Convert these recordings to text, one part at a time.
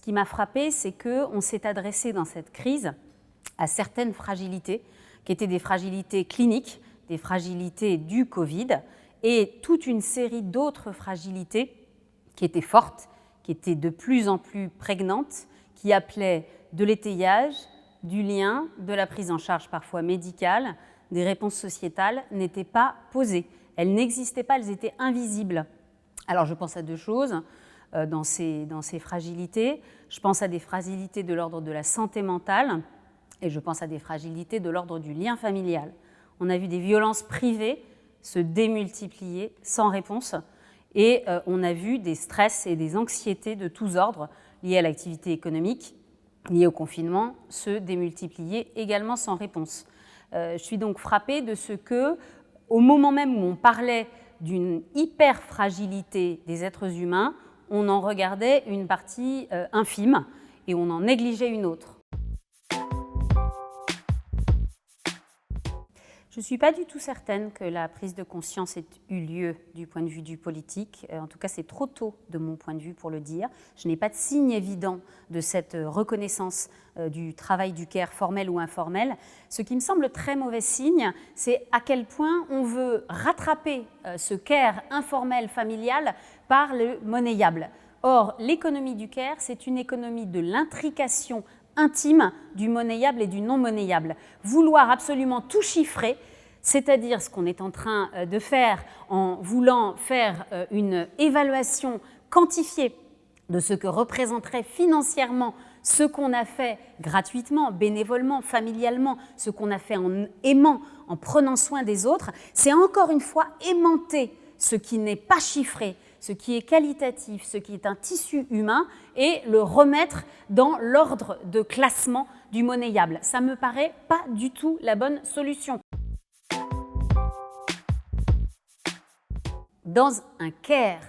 qui m'a frappée, c'est qu'on s'est adressé dans cette crise à certaines fragilités, qui étaient des fragilités cliniques, des fragilités du Covid, et toute une série d'autres fragilités qui étaient fortes, qui étaient de plus en plus prégnantes, qui appelaient de l'étayage, du lien, de la prise en charge parfois médicale, des réponses sociétales n'étaient pas posées. Elles n'existaient pas, elles étaient invisibles. Alors je pense à deux choses dans ces fragilités. Je pense à des fragilités de l'ordre de la santé mentale et je pense à des fragilités de l'ordre du lien familial. On a vu des violences privées se démultiplier sans réponse et on a vu des stress et des anxiétés de tous ordres liés à l'activité économique, liés au confinement, se démultiplier également sans réponse. Je suis donc frappée de ce que, au moment même où on parlait d'une hyperfragilité des êtres humains, on en regardait une partie infime et on en négligeait une autre. Je ne suis pas du tout certaine que la prise de conscience ait eu lieu du point de vue du politique. En tout cas, c'est trop tôt de mon point de vue pour le dire. Je n'ai pas de signe évident de cette reconnaissance du travail du care, formel ou informel. Ce qui me semble très mauvais signe, c'est à quel point on veut rattraper ce care informel, familial, par le monnayable. Or, l'économie du care, c'est une économie de l'intrication intime du monnayable et du non monnayable. Vouloir absolument tout chiffrer, c'est-à-dire ce qu'on est en train de faire en voulant faire une évaluation quantifiée de ce que représenterait financièrement ce qu'on a fait gratuitement, bénévolement, familialement, ce qu'on a fait en aimant, en prenant soin des autres, c'est encore une fois aimanter ce qui n'est pas chiffré, ce qui est qualitatif, ce qui est un tissu humain, et le remettre dans l'ordre de classement du monnayable. Ça ne me paraît pas du tout la bonne solution. Dans un care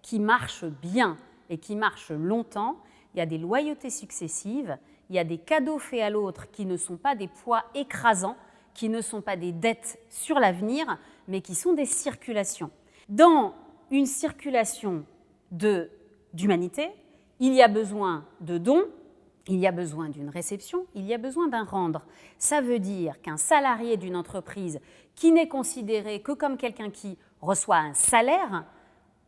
qui marche bien et qui marche longtemps, il y a des loyautés successives, il y a des cadeaux faits à l'autre qui ne sont pas des poids écrasants, qui ne sont pas des dettes sur l'avenir, mais qui sont des circulations. Dans une circulation d'humanité, il y a besoin de dons, il y a besoin d'une réception, il y a besoin d'un rendre. Ça veut dire qu'un salarié d'une entreprise qui n'est considéré que comme quelqu'un qui reçoit un salaire,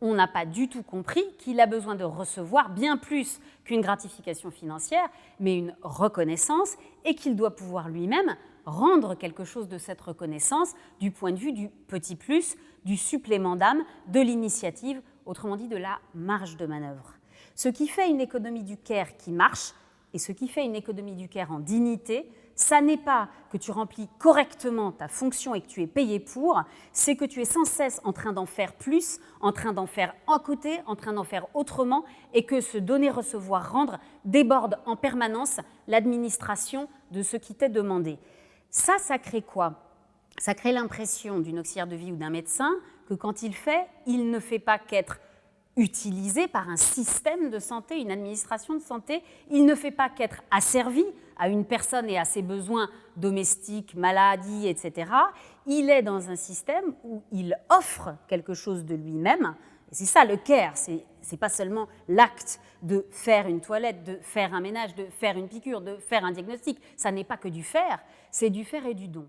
on n'a pas du tout compris qu'il a besoin de recevoir bien plus qu'une gratification financière, mais une reconnaissance, et qu'il doit pouvoir lui-même rendre quelque chose de cette reconnaissance du point de vue du petit plus, du supplément d'âme, de l'initiative, autrement dit de la marge de manœuvre. Ce qui fait une économie du care qui marche et ce qui fait une économie du care en dignité, ça n'est pas que tu remplis correctement ta fonction et que tu es payé pour, c'est que tu es sans cesse en train d'en faire plus, en train d'en faire à côté, en train d'en faire autrement, et que ce donner, recevoir, rendre déborde en permanence l'administration de ce qui t'est demandé. Ça crée quoi? Ça crée l'impression d'une auxiliaire de vie ou d'un médecin que quand il ne fait pas qu'être utilisé par un système de santé, une administration de santé, il ne fait pas qu'être asservi à une personne et à ses besoins domestiques, maladies, etc. Il est dans un système où il offre quelque chose de lui-même. Et c'est ça le care, c'est pas seulement l'acte de faire une toilette, de faire un ménage, de faire une piqûre, de faire un diagnostic. Ça n'est pas que du faire, c'est du faire et du don.